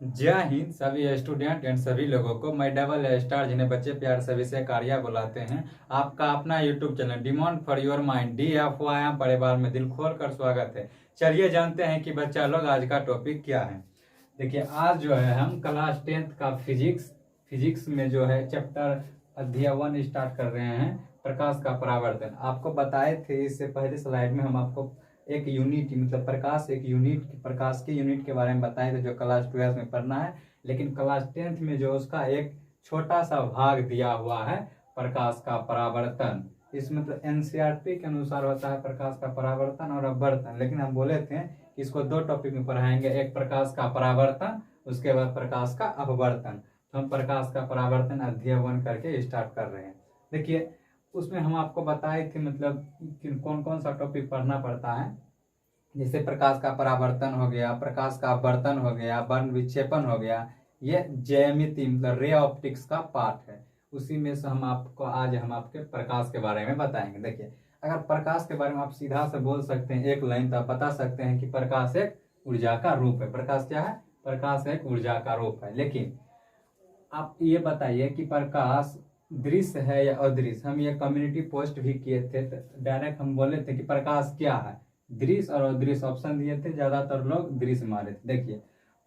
जय हिंद सभी student and सभी लोगों को। मैं डबल स्टार जिन्हें बच्चे प्यार सभी से कारिया बुलाते हैं, आपका अपना YouTube channel demand for your mind DFYM परिवार में दिल खोल कर स्वागत है। चलिए जानते हैं कि बच्चा लोग आज का टॉपिक क्या है। देखिए, आज जो है हम क्लास 10th का फिजिक्स में जो है चैप्टर अध्याय 1 स्टार्ट कर रहे हैं, प्रकाश का परावर्तन। आपको बताए थे इससे पहले स्लाइड में हम आपको एक यूनिट मतलब प्रकाश के यूनिट के बारे में बताए थे जो क्लास 12 में पढ़ना है, लेकिन क्लास 10th में जो उसका एक छोटा सा भाग दिया हुआ है प्रकाश का परावर्तन। इस मतलब एनसीईआरटी के अनुसार होता है प्रकाश का परावर्तन और अपवर्तन, लेकिन हम बोले थे कि इसको दो टॉपिक में पढ़ाएंगे, एक प्रकाश का परावर्तन, उसके बाद प्रकाश का अपवर्तन। तो हम प्रकाश का परावर्तन अध्याय 1 करके स्टार्ट कर रहे हैं। देखिए, उसमें हम आपको बताए थे मतलब कि कौन कौन सा टॉपिक पढ़ना पड़ता है। जैसे प्रकाश का परावर्तन हो गया, प्रकाश का अपवर्तन हो गया, वर्ण विक्षेपण हो गया, ये ज्यामिति मतलब रे ऑप्टिक्स का पार्ट है। उसी में से हम आपके प्रकाश के बारे में बताएंगे। देखिए, अगर प्रकाश के बारे में आप सीधा से बोल सकते हैं एक लाइन, तो आप बता सकते हैं कि प्रकाश एक ऊर्जा का रूप है। प्रकाश क्या है? प्रकाश एक ऊर्जा का रूप है। लेकिन आप ये बताइए कि प्रकाश दृश्य है या अदृश्य। हम ये कम्युनिटी पोस्ट भी किए थे, तो डायरेक्ट हम बोले थे कि प्रकाश क्या है, दृश्य और अदृश्य ऑप्शन दिए थे, ज्यादातर लोग दृश्य मारे थे। देखिए,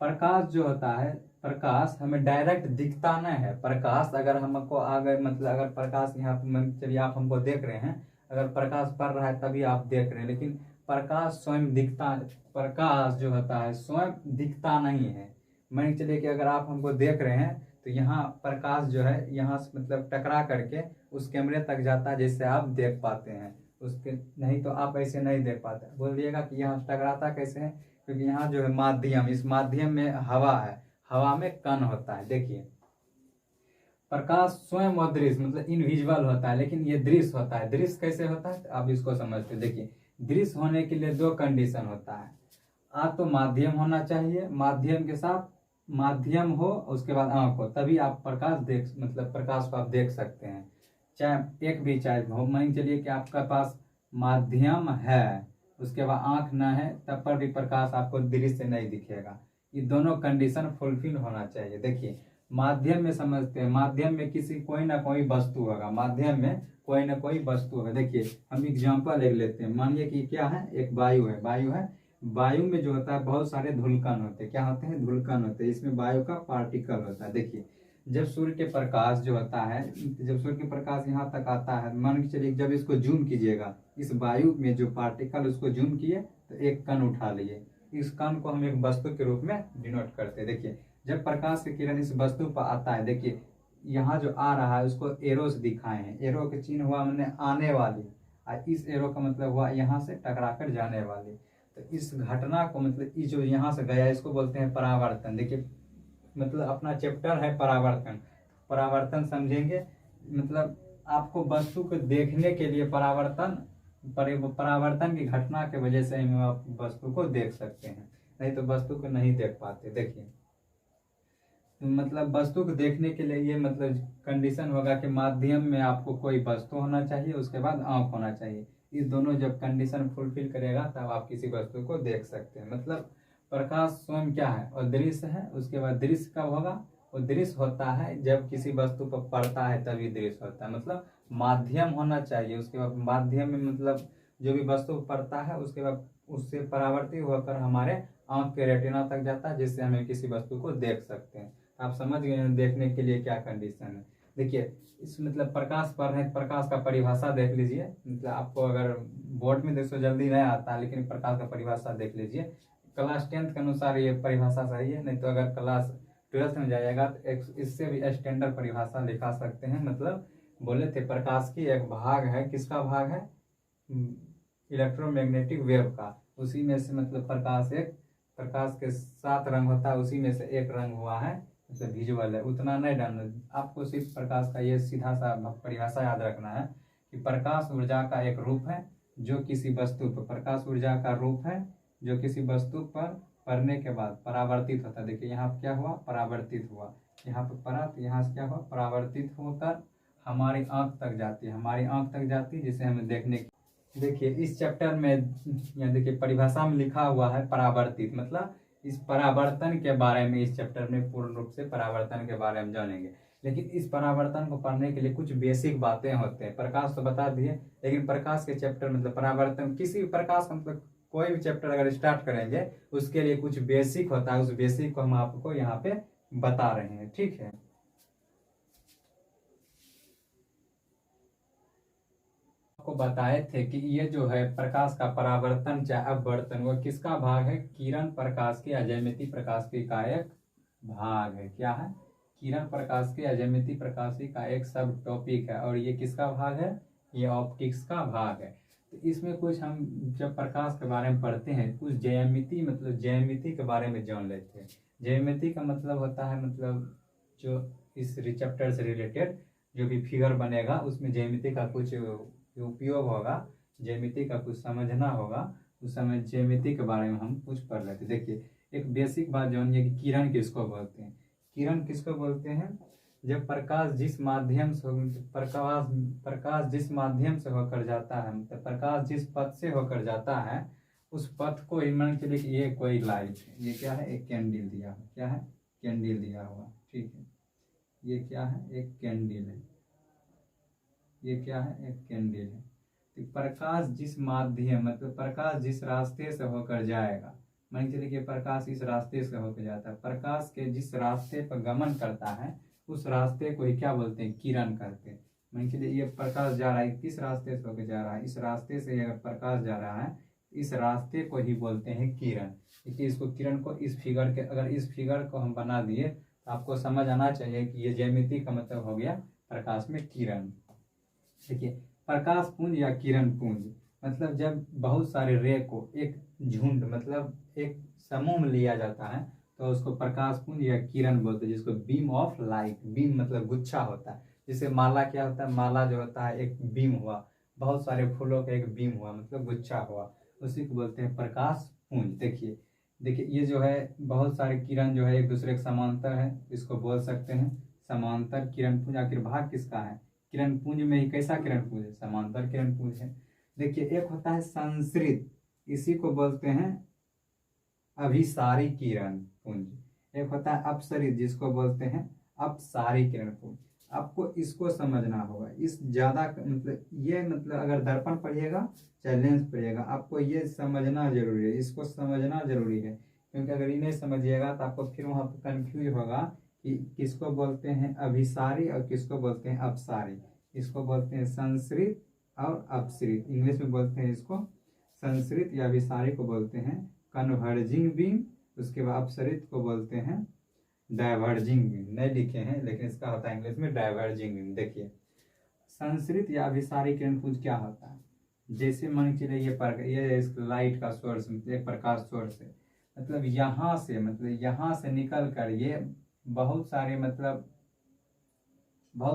प्रकाश जो होता है, प्रकाश हमें डायरेक्ट दिखता नहीं है। प्रकाश अगर हमको आगे मतलब अगर प्रकाश यहाँ चलिए आप हमको देख रहे हैं, अगर प्रकाश पड़ रहा है तभी आप देख रहे हैं, लेकिन प्रकाश स्वयं दिखता, प्रकाश जो होता है स्वयं दिखता नहीं है। मान के चलिए कि अगर आप हमको देख रहे हैं तो यहाँ प्रकाश जो है यहाँ से मतलब टकरा करके उस कैमरे तक जाता है जिससे आप देख पाते हैं उसके, नहीं तो आप ऐसे नहीं देख पाते। बोल दिएगा कि यहाँ टकराता कैसे है, क्योंकि यहाँ जो है माध्यम, इस माध्यम में हवा है, हवा में कण होता है। देखिए, प्रकाश स्वयं अदृश्य मतलब इनविजिबल होता है, लेकिन ये दृश्य होता है। दृश्य कैसे होता है आप इसको समझते। देखिए, दृश्य होने के लिए दो कंडीशन होता है, तो माध्यम होना चाहिए, माध्यम के साथ माध्यम हो, उसके बाद आंख हो, तभी आप प्रकाश देख मतलब प्रकाश को आप देख सकते हैं। चाहे एक भी चाहे मान चलिए कि आपका पास माध्यम है, उसके बाद आंख ना है, तब पर भी प्रकाश आपको दृश्य नहीं दिखेगा। ये दोनों कंडीशन फुलफिल होना चाहिए। देखिए, माध्यम में समझते हैं, माध्यम में कोई ना कोई वस्तु होगा, माध्यम में कोई ना कोई वस्तु होगा। देखिए, हम एग्जाम्पल ले लेते हैं। मानिए कि क्या है, एक वायु है, वायु में जो होता है बहुत सारे धूलकण होते हैं। क्या होते हैं? धूलकण होते हैं। इसमें वायु का पार्टिकल होता है। देखिए, जब सूर्य के प्रकाश जो होता है, जब सूर्य के प्रकाश यहाँ तक आता है, मान के चलिए जब इसको जूम कीजिएगा, इस वायु में जो पार्टिकल उसको जूम किए तो एक कण उठा लिए, इस कण को हम एक वस्तु के रूप में डिनोट करते हैं। देखिए, जब प्रकाश की किरण इस वस्तु पर आता है, देखिए यहाँ जो आ रहा है उसको एरो से दिखाए हैं। एरो के चिन्ह हुआ मैंने आने वाली, और इस एरो का मतलब हुआ यहाँ से टकरा कर जाने वाली। तो इस घटना को मतलब ये जो यहाँ से गया इसको बोलते हैं परावर्तन। देखिए, मतलब अपना चैप्टर है परावर्तन। परावर्तन समझेंगे मतलब आपको वस्तु को देखने के लिए परावर्तन की घटना की वजह से हम आप वस्तु को देख सकते हैं, नहीं तो वस्तु को नहीं देख पाते। देखिए, मतलब वस्तु को देखने के लिए ये मतलब कंडीशन होगा कि माध्यम में आपको कोई वस्तु होना चाहिए, उसके बाद आंख होना चाहिए। इस दोनों जब कंडीशन फुलफिल करेगा तब आप किसी वस्तु को देख सकते हैं। मतलब प्रकाश स्वयं क्या है? और दृश्य है। उसके बाद दृश्य कब होगा? वो दृश्य होता है जब किसी वस्तु पर पड़ता है तभी दृश्य होता है। मतलब माध्यम होना चाहिए, उसके बाद माध्यम में मतलब जो भी वस्तु पड़ता है उसके बाद उससे परावर्तित होकर हमारे आंख के रेटिना तक जाता है, जिससे हमें किसी वस्तु को देख सकते हैं। आप समझ गए हैं देखने के लिए क्या कंडीशन है। देखिए, इस मतलब प्रकाश पढ़ रहे हैं, प्रकाश का परिभाषा देख लीजिए। मतलब आपको अगर बोर्ड में देखो जल्दी नहीं आता, लेकिन प्रकाश का परिभाषा देख लीजिए। क्लास 10th के अनुसार ये परिभाषा सही है, नहीं तो अगर क्लास 12th में जाइएगा तो इससे भी स्टैंडर्ड परिभाषा लिखा सकते हैं। मतलब बोले थे प्रकाश की एक भाग है, किसका भाग है? इलेक्ट्रोमैग्नेटिक वेव का। उसी में से मतलब प्रकाश के 7 रंग होता है, उसी में से एक रंग हुआ है मतलब विजुअल है। उतना नहीं जानना आपको, सिर्फ प्रकाश का ये सीधा सा परिभाषा याद रखना है कि प्रकाश ऊर्जा का एक रूप है जो किसी वस्तु पर, प्रकाश ऊर्जा का रूप है जो किसी वस्तु पर पड़ने के बाद परावर्तित होता है। देखिए, यहाँ पर क्या हुआ? परावर्तित हुआ। यहाँ पर पड़ा तो यहाँ से क्या हुआ? परावर्तित होकर हमारी आंख तक जाती है, हमारी आंख तक जाती है, जिसे हमें देखने की। देखिए, इस चैप्टर में यहाँ देखिए परिभाषा में लिखा हुआ है परावर्तित, मतलब इस परावर्तन के बारे में इस चैप्टर में पूर्ण रूप से परावर्तन के बारे में जानेंगे। लेकिन इस परावर्तन को पढ़ने के लिए कुछ बेसिक बातें होते हैं। प्रकाश तो बता दिए, लेकिन प्रकाश के चैप्टर मतलब परावर्तन, किसी भी प्रकाश का मतलब कोई भी चैप्टर अगर स्टार्ट करेंगे उसके लिए कुछ बेसिक होता है, उस बेसिक को हम आपको यहाँ पे बता रहे हैं, ठीक है। आपको बताए थे कि ये जो है प्रकाश का परावर्तन चाहे अपवर्तन, वो किसका भाग है? किरण प्रकाश के अजैमिति प्रकाश की का एक भाग है। क्या है? किरण प्रकाश के अजैमिति प्रकाशी का एक सब टॉपिक है, और ये किसका भाग है? ये ऑप्टिक्स का भाग है। तो इसमें कुछ हम जब प्रकाश के बारे में पढ़ते हैं कुछ ज्यामिति मतलब ज्यामिति के बारे में जान लेते हैं। ज्यामिति का मतलब होता है मतलब जो इस रिसेप्टर से रिलेटेड जो भी फिगर बनेगा उसमें ज्यामिति का कुछ उपयोग होगा, ज्यामिति का कुछ समझना होगा, उस समय ज्यामिति के बारे में हम कुछ पढ़ लेते। देखिए एक बेसिक बात जानिए कि किरण किसको बोलते हैं। किरण किसको बोलते हैं? जब प्रकाश जिस माध्यम से प्रकाश जिस माध्यम से होकर जाता है, मतलब प्रकाश जिस पथ से होकर जाता है उस पथ को मान के लिए ये कोई लाइट है, ये क्या है? एक कैंडल दिया हुआ, क्या है? कैंडल दिया हुआ, ठीक है। ये क्या है? एक कैंडल है। ये क्या है? एक कैंडल है। तो प्रकाश जिस माध्यम मतलब प्रकाश जिस रास्ते से होकर जाएगा, मान के चलिए कि प्रकाश इस रास्ते से होकर जाता है, प्रकाश के जिस रास्ते पर गमन करता है उस रास्ते को ही क्या बोलते हैं? किरण कहते हैं। मान के चलिए ये प्रकाश जा रहा है, किस रास्ते से होकर जा रहा है? इस रास्ते से अगर प्रकाश जा रहा है इस रास्ते को ही बोलते हैं किरण। देखिए इसको किरण को इस फिगर के, अगर इस फिगर को हम बना दिए तो आपको समझ आना चाहिए कि ये ज्यामिति का मतलब हो गया प्रकाश में किरण। देखिए प्रकाश पुंज या किरण पुंज मतलब जब बहुत सारे रे को एक झुंड मतलब एक समूह में लिया जाता है तो उसको प्रकाश पुंज या किरण बोलते हैं, जिसको बीम ऑफ लाइट, बीम मतलब गुच्छा होता है। जैसे माला क्या होता है? माला जो होता है एक बीम हुआ, बहुत सारे फूलों का एक बीम हुआ मतलब गुच्छा हुआ, उसी को बोलते हैं प्रकाश पुंज। देखिए देखिए ये जो है बहुत सारे किरण जो है एक दूसरे के समांतर है, इसको बोल सकते हैं समांतर किरण पुंज। आखिर भाग किसका है? किरण पुंज में ही कैसा किरण पुंज है? समांतर किरण पुंज है। देखिए एक होता है संश्रित, इसी को बोलते हैं अभिसारी किरण पुंज। एक होता है अपसरित जिसको बोलते हैं अपसारी किरण पुंज। आपको इसको समझना होगा। इस ज्यादा मतलब ये मतलब अगर दर्पण पढ़िएगा चाहे लेंस पढ़िएगा आपको ये समझना जरूरी है, इसको समझना जरूरी है, क्योंकि अगर ये नहीं समझिएगा तो आपको फिर वहां पर कंफ्यूज होगा कि किसको बोलते हैं अभिसारी और किसको बोलते हैं अपसारी। इसको बोलते हैं संश्रित और अपसरित, इंग्लिश में बोलते हैं इसको संश्रित या अभिसारी को बोलते हैं कन्वर्जिंग बीम, उसके बाद अपसरित को बोलते हैं डाइवर्जिंग बीम। नहीं लिखे हैं लेकिन इसका होता है इंग्लिश में डाइवर्जिंग बीम। देखिए संश्रित या अभिसारी किरण पुंज क्या होता है? जैसे मान के लिए ये इस लाइट का सोर्स एक प्रकाश सोर्स है, मतलब यहाँ से निकल कर ये बहुत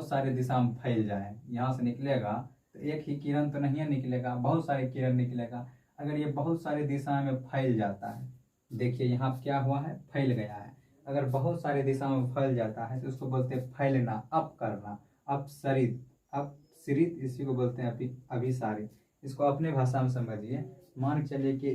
सारे दिशा में फैल जाए। यहाँ से निकलेगा तो एक ही किरण तो नहीं निकलेगा, बहुत सारे किरण निकलेगा। अगर ये बहुत सारे दिशा में फैल जाता है, देखिए यहाँ क्या हुआ है? फैल गया है। अगर बहुत सारे दिशा में फैल जाता है तो उसको बोलते हैं फैलना, अप करना, अपसरित। अपसरित इसी को बोलते हैं अभिसारी। इसको अपने भाषा में समझिए। मान के चलिए कि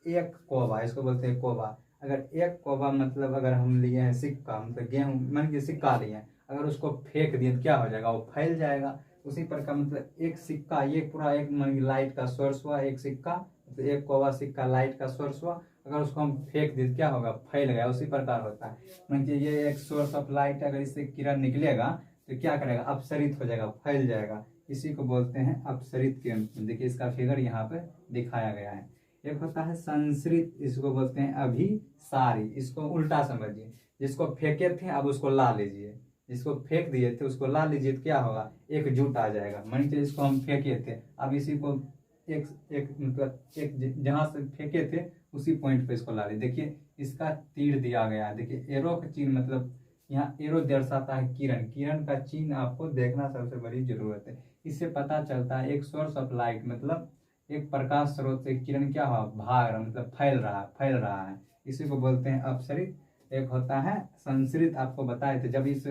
एक कोबा, इसको बोलते हैं कोबा। अगर एक कोबा मतलब अगर हम लिए हैं सिक्का, मतलब गेहूं मान के सिक्का लिए हैं, अगर उसको फेंक दिए तो क्या हो जाएगा? वो फैल जाएगा। उसी प्रकार मतलब एक सिक्का, ये पूरा एक मान लाइट का सोर्स हुआ, एक सिक्का मतलब एक कोबा सिक्का लाइट का सोर्स हुआ, अगर उसको हम फेंक दिए तो क्या होगा? फैल गया। उसी प्रकार होता है मान के ये एक सोर्स ऑफ लाइट, अगर इससे किरण निकलेगा तो क्या करेगा? अपसरित हो जाएगा, फैल जाएगा। इसी को बोलते हैं अपसरित किरण। देखिए इसका फिगर यहाँ पे दिखाया गया है। एक होता है संश्रित, इसको बोलते हैं अभिसारी। इसको उल्टा समझिए, जिसको फेंके थे अब उसको ला लीजिए, जिसको फेंक दिए थे उसको ला लीजिए तो क्या होगा? एक जुट आ जाएगा। मान के इसको हम फेंके थे, अब इसी को एक मतलब एक जहां से फेंके थे उसी पॉइंट पे इसको ला लीजिए। देखिए इसका तीर दिया गया है, देखिए एरो का चिन्ह, मतलब यहाँ एरो दर्शाता है किरण। किरण का चिन्ह आपको देखना सबसे बड़ी जरूरत है। इससे पता चलता है एक सोर्स ऑफ लाइट मतलब एक प्रकाश स्रोत से किरण क्या हुआ? भाग रहा, मतलब फैल रहा है। इसी को बोलते हैं अपसरित। एक होता है संश्रित, आपको बताए थे जब इस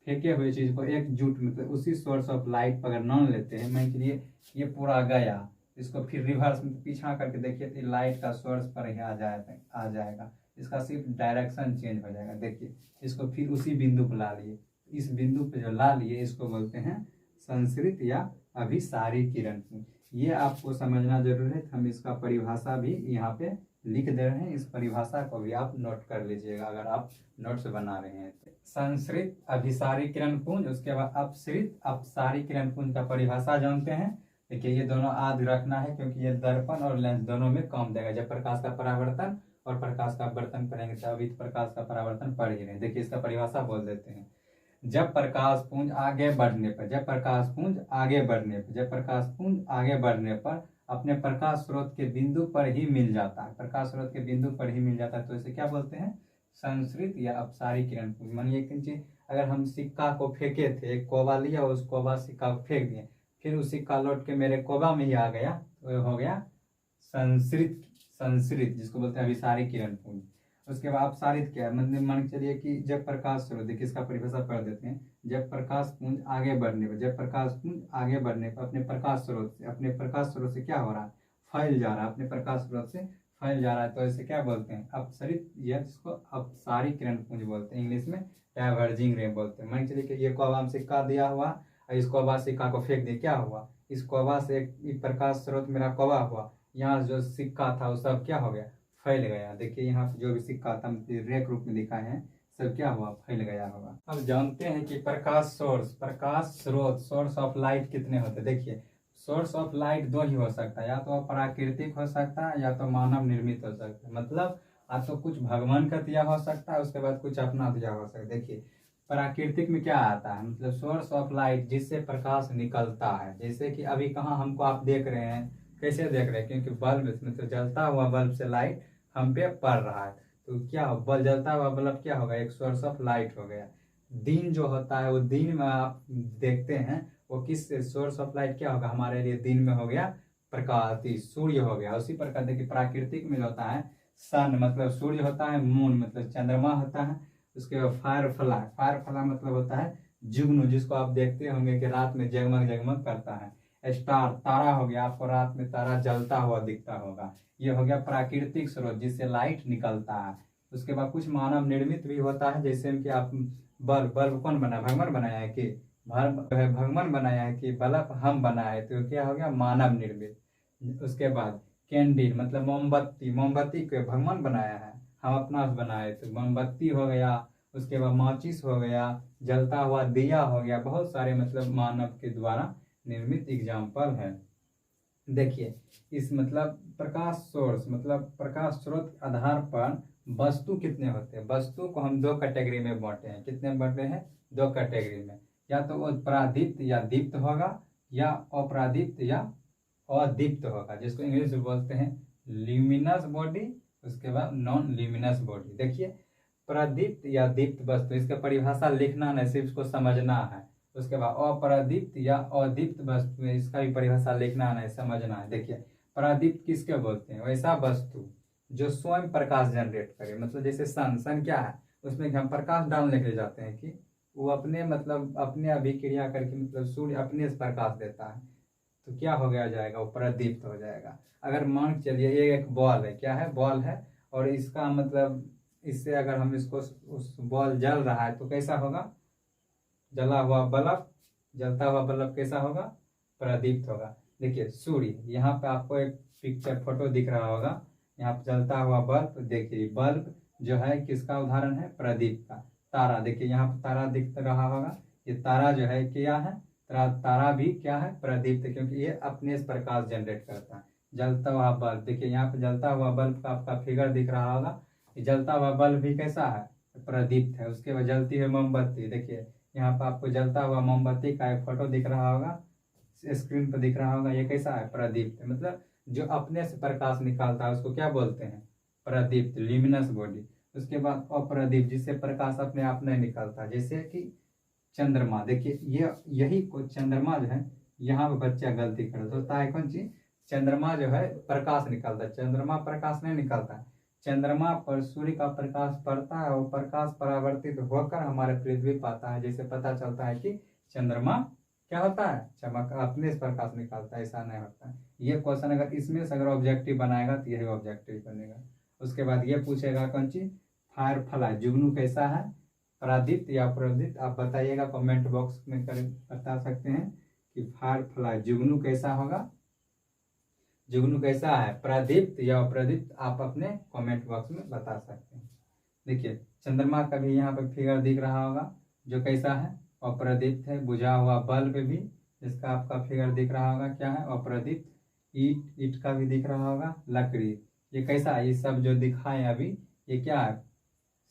फेंके हुए चीज को एकजुट मतलब उसी सोर्स ऑफ लाइट पर अगर मान लेते हैं, मान के लिए ये पूरा गया, इसको फिर रिवर्स में पीछा करके देखिए तो लाइट का सोर्स पर ही आ जाएगा। इसका सिर्फ डायरेक्शन चेंज हो जाएगा। देखिए इसको फिर उसी बिंदु पर ला लिए, इस बिंदु पे जो ला लिए इसको बोलते हैं संश्रित या अभिसारी किरण पुंज। ये आपको समझना जरूरी है। हम इसका परिभाषा भी यहाँ पे लिख दे रहे हैं, इस परिभाषा को भी आप नोट कर लीजिएगा अगर आप नोट्स बना रहे हैं तो। संश्रित अभिसारी किरण पुंज, उसके बाद अपसरित अपसारी किरण पुंज का परिभाषा जानते हैं। देखिए ये दोनों याद रखना है क्योंकि ये दर्पण और लेंस दोनों में काम देगा। जब प्रकाश का परावर्तन और प्रकाश का अपवर्तन करेंगे तो अभी प्रकाश का परावर्तन पढ़ ही रहे। देखिए इसका परिभाषा बोल देते हैं। जब प्रकाश पुंज आगे बढ़ने पर, जब प्रकाश पुंज आगे बढ़ने पर, जब प्रकाश पुंज आगे बढ़ने पर अपने प्रकाश स्रोत के बिंदु पर ही मिल जाता है, प्रकाश स्रोत के बिंदु पर ही मिल जाता है तो इसे क्या बोलते हैं? संश्रित या अपसारी किरण पुंज। मानिए कि अगर हम सिक्का को फेंके थे, एक कोबा लिया, उस कोबा सिक्का को फेंक दिए, फिर उस सिक्का लौट के मेरे कोबा में ही आ गया तो हो गया संश्रित, संश्रित जिसको बोलते हैं अभिसारी किरण पुंज। उसके बाद अपसारित क्या है? मतलब मान के चलिए कि जब प्रकाश स्रोत, देखिए इसका परिभाषा पढ़ देते हैं। जब प्रकाश पुंज आगे बढ़ने पर, जब प्रकाश पुंज आगे बढ़ने पर अपने प्रकाश स्रोत से, अपने प्रकाश स्रोत से क्या हो रहा है? फैल जा रहा है, अपने प्रकाश स्रोत से फैल जा रहा है तो इसे क्या बोलते हैं? अपसरित या जिसको अपसारी किरण पुंज बोलते हैं, इंग्लिश में डाइवर्जिंग रे बोलते हैं। मान चलिए कि ये कोबा में सिक्का दिया हुआ और इस कोबा सिक्का को फेंक दिया, क्या हुआ? इस कोबा से एक प्रकाश स्रोत मेरा कोबा हुआ, यहाँ जो सिक्का था वो सब क्या हो गया? फैल गया। देखिए यहाँ पे जो भी सिक्का था रेख रूप में दिखाए हैं, सब क्या हुआ? फैल गया होगा। अब जानते हैं कि प्रकाश सोर्स, प्रकाश स्रोत, सोर्स ऑफ लाइट कितने होते हैं। देखिए सोर्स ऑफ लाइट दो ही हो सकता है, या तो प्राकृतिक हो सकता है या तो मानव निर्मित हो सकता है। मतलब या तो कुछ भगवान का दिया हो सकता है, उसके बाद कुछ अपना दिया हो सकता है। देखिए प्राकृतिक में क्या आता है? मतलब सोर्स ऑफ लाइट जिससे प्रकाश निकलता है। जैसे कि अभी कहाँ हमको आप देख रहे हैं, कैसे देख रहे हैं? क्योंकि बल्ब मतलब जलता हुआ बल्ब से लाइट हम पे पड़ रहा है तो क्या हो? बल्ब जलता हुआ बल्ब क्या होगा? एक सोर्स ऑफ लाइट हो गया। दिन जो होता है वो दिन में आप देखते हैं वो किस सोर्स ऑफ लाइट क्या होगा? हमारे लिए दिन में हो गया प्रकाश, सूर्य हो गया। उसी प्रकार देखिए प्राकृतिक में होता है सन मतलब सूर्य होता है, मून मतलब चंद्रमा होता है, उसके बाद फायर फ्लाई, फायर फ्लाई मतलब होता है जुगनू, जिसको आप देखते होंगे कि रात में जगमग जगमग करता है। स्टार तारा हो गया, आपको रात में तारा जलता हुआ दिखता होगा। ये हो गया प्राकृतिक स्रोत जिससे लाइट निकलता है। उसके बाद कुछ मानव निर्मित भी होता है, जैसे कि आप बल्ब, बल्ब कौन बनाया? भगवान बनाया है कि भगवान बनाया है कि बल्ब हम बनाए तो क्या हो गया? मानव निर्मित। उसके बाद कैंडल मतलब मोमबत्ती, मोमबत्ती को भगवान बनाया है, हम अपना बनाए तो मोमबत्ती हो गया। उसके बाद माचिस हो गया, जलता हुआ दिया हो गया। बहुत सारे मतलब मानव के द्वारा निर्मित एग्जाम्पल है। देखिए इस मतलब प्रकाश सोर्स मतलब प्रकाश स्रोत के आधार पर वस्तु कितने होते हैं? वस्तु को हम दो कैटेगरी में बांटे हैं। कितने बांटे हैं? दो कैटेगरी में। या तो वो परादीप्त या दीप्त होगा, या अपरादीप्त या अदीप्त होगा, जिसको इंग्लिश में बोलते हैं ल्यूमिनस बॉडी, उसके बाद नॉन ल्यूमिनस बॉडी। देखिए प्रदीप्त या दीप्त वस्तु, इसका परिभाषा लिखना नहीं, सिर्फ इसको समझना है। उसके बाद अप्रदीप्त या अदीप्त वस्तु, इसका भी परिभाषा लिखना नहीं, समझना है। देखिए प्रदीप्त किसके बोलते हैं? वैसा वस्तु जो स्वयं प्रकाश जनरेट करे। मतलब जैसे सन, सन क्या है? उसमें हम प्रकाश डालने के लिए जाते हैं कि वो अपने मतलब अपने अभिक्रिया करके मतलब सूर्य अपने से प्रकाश देता है तो क्या हो गया जाएगा? वो प्रदीप्त हो जाएगा। अगर मान के चलिए ये एक बॉल है, क्या है? बॉल है, और इसका मतलब इससे अगर हम इसको उस बॉल जल रहा है तो कैसा होगा? जला हुआ बल्ब, जलता हुआ बल्ब कैसा होगा? प्रदीप्त होगा। देखिए सूर्य, यहाँ पे आपको एक पिक्चर फोटो दिख रहा होगा, यहाँ पे जलता हुआ बल्ब। देखिए बल्ब जो है किसका उदाहरण है? प्रदीप का। तारा, देखिए यहाँ पे तारा दिख रहा होगा, ये तारा जो है क्या है? तारा भी क्या है? प्रदीप्त, क्योंकि ये अपने से प्रकाश जनरेट करता है। जलता हुआ बल्ब, देखिए यहाँ पे जलता हुआ बल्ब का आपका फिगर दिख रहा होगा, ये जलता हुआ बल्ब भी कैसा है? प्रदीप्त है। उसके बाद जलती है मोमबत्ती, देखिए यहाँ पे आपको जलता हुआ मोमबत्ती का एक फोटो दिख रहा होगा, स्क्रीन पर दिख रहा होगा, ये कैसा है? प्रदीप्त। मतलब जो अपने से प्रकाश निकालता है उसको क्या बोलते हैं? प्रदीप्त, ल्यूमिनस बॉडी। उसके बाद अप्रदीप्त, जिससे प्रकाश अपने आप नहीं निकलता, जैसे कि चंद्रमा। देखिए ये यही को चंद्रमा जो है, यहाँ पे बच्चा गलती करता होता है। कौन चीज? चंद्रमा जो है प्रकाश निकालता है, चंद्रमा प्रकाश नहीं निकालता है। चंद्रमा पर सूर्य का प्रकाश पड़ता है और प्रकाश परावर्तित होकर हमारे पृथ्वी पाता है, जैसे पता चलता है कि चंद्रमा क्या होता है, चमक, अपने से प्रकाश निकालता है, ऐसा नहीं होता है। ये क्वेश्चन अगर इसमें से अगर ऑब्जेक्टिव बनाएगा तो यही ऑब्जेक्टिव बनेगा। उसके बाद ये पूछेगा कौन चीज, फायर फ्लाई जुगनू कैसा है, प्रादीप्त या अप्रदीप्त, आप बताइएगा कमेंट बॉक्स में कर बता सकते हैं कि फायर फ्लाई जुगनू कैसा होगा, जुगनू कैसा है, प्रदीप्त या अप्रदीप्त, आप अपने कमेंट बॉक्स में बता सकते हैं। देखिए चंद्रमा का भी यहाँ पे फिगर दिख रहा होगा, जो कैसा है, अप्रदीप्त है। बुझा हुआ बल्ब भी इसका आपका फिगर दिख रहा होगा, क्या है, अप्रदीप्त। ईट, ईट का भी दिख रहा होगा। लकड़ी, ये कैसा है, ये सब जो दिखाए अभी ये क्या है,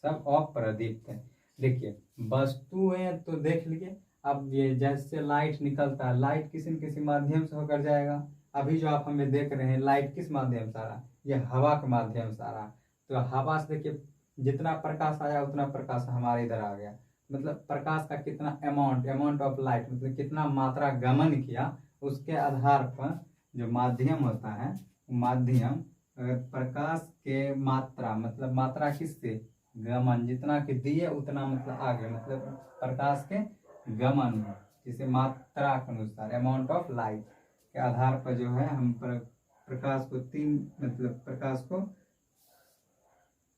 सब अप्रदीप्त है। देखिए वस्तुएं तो देख लीजिए, अब ये जैसे लाइट निकलता है, लाइट किसी न किसी माध्यम से होकर जाएगा। अभी जो आप हमें देख रहे हैं लाइट किस माध्यम से आ रहा है, ये हवा के माध्यम से आ रहा है। तो हवा से देखिए जितना प्रकाश आया उतना प्रकाश हमारे इधर आ गया, मतलब प्रकाश का कितना अमाउंट ऑफ लाइट, मतलब कितना मात्रा गमन किया, उसके आधार पर जो माध्यम होता है, माध्यम अगर प्रकाश के मात्रा, मतलब मात्रा किससे, गमन, जितना कि दिए उतना मतलब आगे, मतलब प्रकाश के गमन में, जिसे मात्रा के अनुसार अमाउंट ऑफ लाइट के आधार पर जो है हम प्रकाश को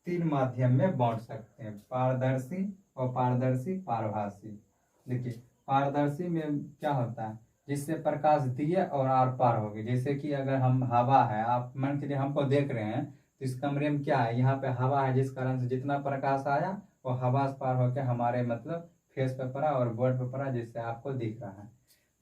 तीन माध्यम में बांट सकते हैं, पारदर्शी, अपारदर्शी, पारभासी। देखिए पारदर्शी में क्या होता है, जिससे प्रकाश दिए और आर पार हो गए। जैसे कि अगर हम हवा है, आप मान के लिए हमको देख रहे हैं, तो इस कमरे में क्या है, यहाँ पे हवा है, जिस कारण से जितना प्रकाश आया वो हवा से पार होकर हमारे मतलब फेस पे पड़ा और बोर्ड पे पड़ा, जिससे आपको दिख रहा है।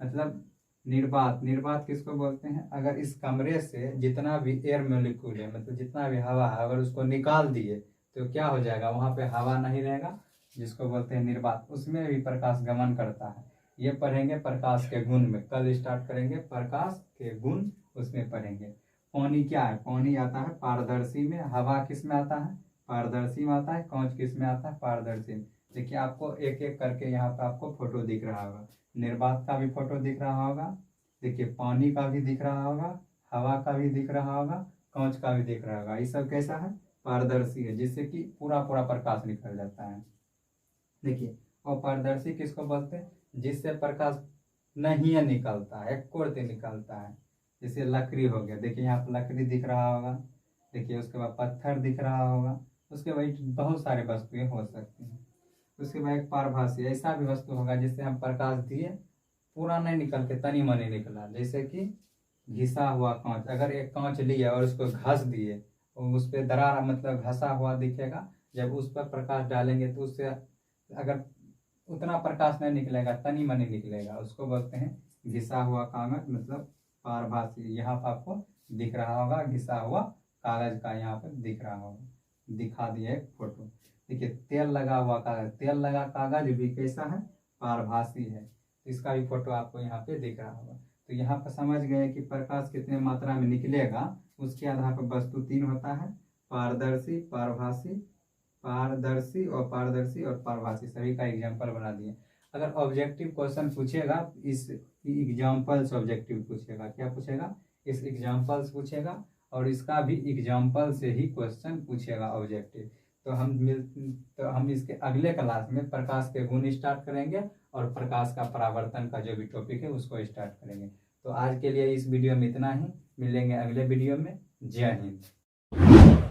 मतलब निर्वात, निर्वात किसको बोलते हैं, अगर इस कमरे से जितना भी एयर मोलिक्यूल है, मतलब जितना भी हवा है, अगर उसको निकाल दिए तो क्या हो जाएगा, वहां पे हवा नहीं रहेगा, जिसको बोलते हैं निर्वात। उसमें भी प्रकाश गमन करता है। ये पढ़ेंगे प्रकाश के गुण में, कल स्टार्ट करेंगे प्रकाश के गुण, उसमें पढ़ेंगे। पानी क्या है, पानी आता है पारदर्शी में। हवा किस में आता है, पारदर्शी में आता है। कांच किस में आता है, पारदर्शी में। देखिए आपको एक एक करके यहाँ पे आपको फोटो दिख रहा होगा, निर्वात का भी फोटो दिख रहा होगा, देखिए पानी का भी दिख रहा होगा, हवा का भी दिख रहा होगा, कांच का भी दिख रहा होगा। ये सब कैसा है, पारदर्शी है, जिससे कि पूरा पूरा प्रकाश निकल जाता है। देखिए अपारदर्शी किसको बोलते हैं, जिससे प्रकाश नहीं निकलता है, एक कोरते निकलता है। जैसे लकड़ी हो गया, देखिए यहाँ पर लकड़ी दिख रहा होगा, देखिए उसके बाद पत्थर दिख रहा होगा, उसके बाद बहुत सारे वस्तुएं हो सकती हैं। उसके बाद एक पारभासी, ऐसा भी वस्तु होगा जिससे हम प्रकाश दिए पूरा नहीं निकल के तनी मनी निकला। जैसे कि घिसा हुआ कांच, अगर एक कांच लिए और उसको घस दिए और उस पर दरार मतलब घसा हुआ दिखेगा, जब उस पर प्रकाश डालेंगे तो उससे अगर उतना प्रकाश नहीं निकलेगा, तनी मनी निकलेगा, उसको बोलते हैं घिसा हुआ कागज, मतलब पारभासी। यहाँ पर आपको दिख रहा होगा घिसा हुआ कागज का, यहाँ पर दिख रहा होगा, दिखा दिया एक फोटो। देखिए तेल लगा हुआ कागज, तेल लगा कागज भी कैसा है, पारभासी है। इसका भी फोटो आपको यहाँ पे दिख रहा होगा। तो यहाँ पर समझ गए कि प्रकाश कितने मात्रा में निकलेगा, उसके आधार पर वस्तु तीन होता है, पारदर्शी, पारभासी, पारदर्शी और पारदर्शी और पारभासी, सभी का एग्जाम्पल बना दिए। अगर ऑब्जेक्टिव क्वेश्चन पूछेगा, इस एग्जाम्पल्स ऑब्जेक्टिव पूछेगा, क्या पूछेगा, इस एग्जाम्पल्स पूछेगा, और इसका भी एग्जाम्पल से ही क्वेश्चन पूछेगा ऑब्जेक्टिव। तो हम इसके अगले क्लास में प्रकाश के गुण स्टार्ट करेंगे और प्रकाश का परावर्तन का जो भी टॉपिक है उसको स्टार्ट करेंगे। तो आज के लिए इस वीडियो में इतना ही, मिलेंगे अगले वीडियो में। जय हिंद।